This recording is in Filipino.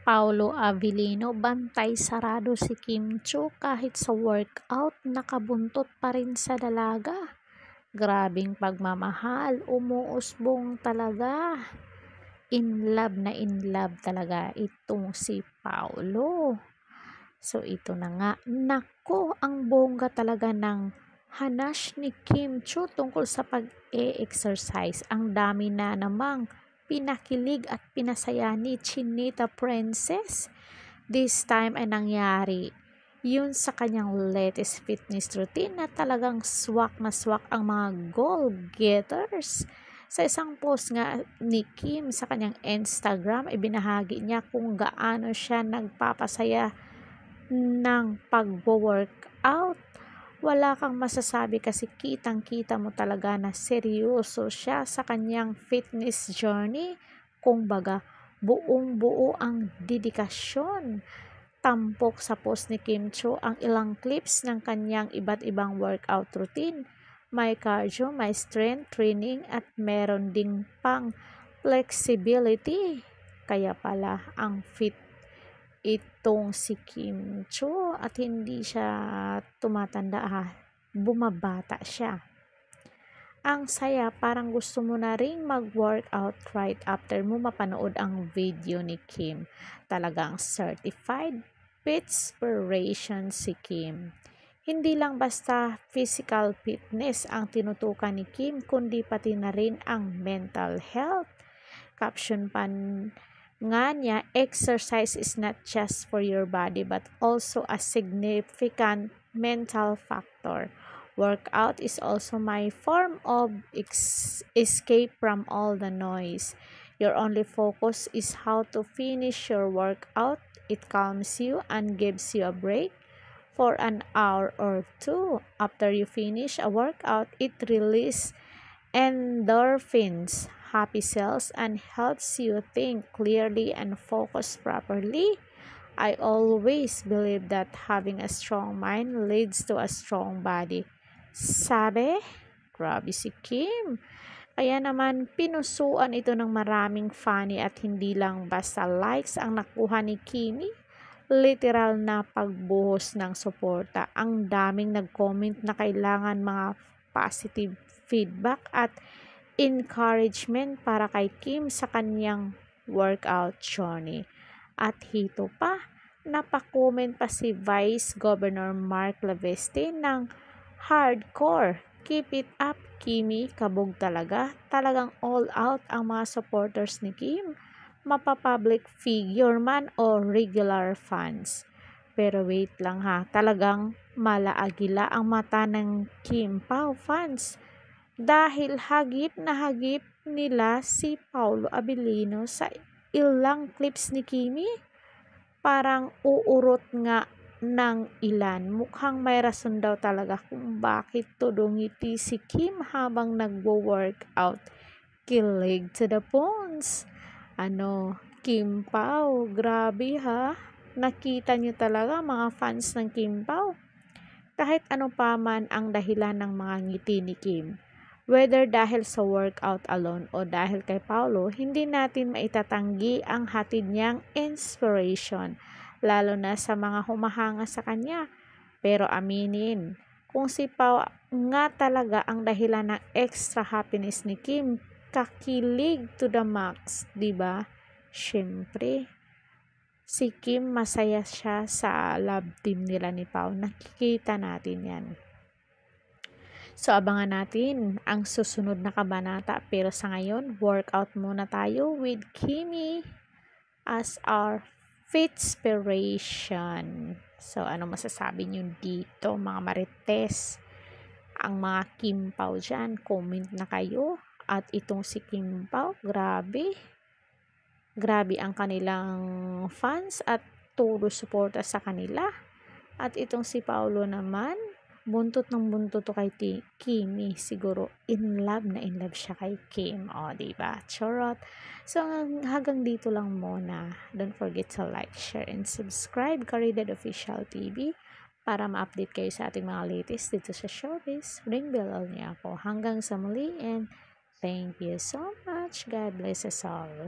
Paulo Avellino, bantay sarado si Kim Chiu kahit sa workout nakabuntot pa rin sa dalaga. Grabing pagmamahal, umuusbong talaga. In love talaga itong si Paulo. So ito na nga, nako ang bongga talaga ng hanash ni Kim Chiu tungkol sa pag-e-exercise. Ang dami na namang pinakilig at pinasaya ni Chinita Princess. This time ay nangyari yun sa kanyang latest fitness routine na talagang swak na swak ang mga goal-getters. Sa isang post nga ni Kim sa kanyang Instagram, ibinahagi niya kung gaano siya nagpapasaya ng pagwo-workout. Wala kang masasabi kasi kitang-kita mo talaga na seryoso siya sa kanyang fitness journey. Kumbaga, buong-buo ang dedikasyon. Tampok sa post ni Kim Chiu ang ilang clips ng kanyang iba't ibang workout routine. May cardio, may strength training at meron ding pang flexibility. Kaya pala ang fit itong si Kim Chiu at hindi siya tumatanda bumabata siya. Ang saya, parang gusto mo na ring mag-workout right after mo mapanood ang video ni Kim. Talagang certified fitspiration si Kim. Hindi lang basta physical fitness ang tinutukan ni Kim, kundi pati na rin ang mental health. Caption pa nga niya, exercise is not just for your body but also a significant mental factor. Workout is also my form of escape from all the noise. Your only focus is how to finish your workout. It calms you and gives you a break for an hour or two. After you finish a workout, it releases endorphins, happy cells, and helps you think clearly and focus properly. I always believe that having a strong mind leads to a strong body. Sabi, grabe si Kim. Kaya naman pinusuan ito ng maraming funny at hindi lang basta likes ang nakuha ni Kimi. Literal na pagbuhos ng suporta. Ang daming nag-comment na kailangan mga positive feedback at encouragement para kay Kim sa kanyang workout journey. At hito pa, napakomment pa si Vice Governor Mark Levesque ng hardcore. Keep it up, Kimi. Kabog talaga. Talagang all out ang mga supporters ni Kim. Mapapublic figure man o regular fans. Pero wait lang ha, talagang malaagila ang mata ng Kim Pao fans. Dahil hagip na hagip nila si Paulo Avellino sa ilang clips ni Kimi. Parang uurot nga ng ilan. Mukhang may rason daw talaga kung bakit tudungiti si Kim habang nagwo-workout. Kilig to the bones. Kim Pao, grabe ha. Nakita niyo talaga mga fans ng Kim Pao. Kahit ano pa man ang dahilan ng mga ngiti ni Kim. Whether dahil sa workout alone o dahil kay Paulo, hindi natin maitatanggi ang hatid niyang inspiration, lalo na sa mga humahanga sa kanya. Pero aminin, kung si Pao nga talaga ang dahilan ng extra happiness ni Kim, kakilig to the max, di ba? Syempre, si Kim masaya siya sa love team nila ni Pao. Nakikita natin yan. So, abangan natin ang susunod na kabanata. Pero sa ngayon, workout muna tayo with Kimi as our fitspiration. So, ano masasabi nyo dito, mga marites? Ang mga Kim Pao dyan, comment na kayo. At itong si Kim Pao, grabe. Grabe ang kanilang fans at todo suporta sa kanila. At itong si Paulo naman, buntot ng buntot to kay Kimi. Siguro in love siya kay Kim. O, diba? Charot. So, hanggang dito lang muna. Don't forget to like, share, and subscribe Caridad Official TV para ma-update kayo sa ating mga latest dito sa showbiz. Ring bell niya ako. Hanggang sa muli and thank you so much. God bless us all.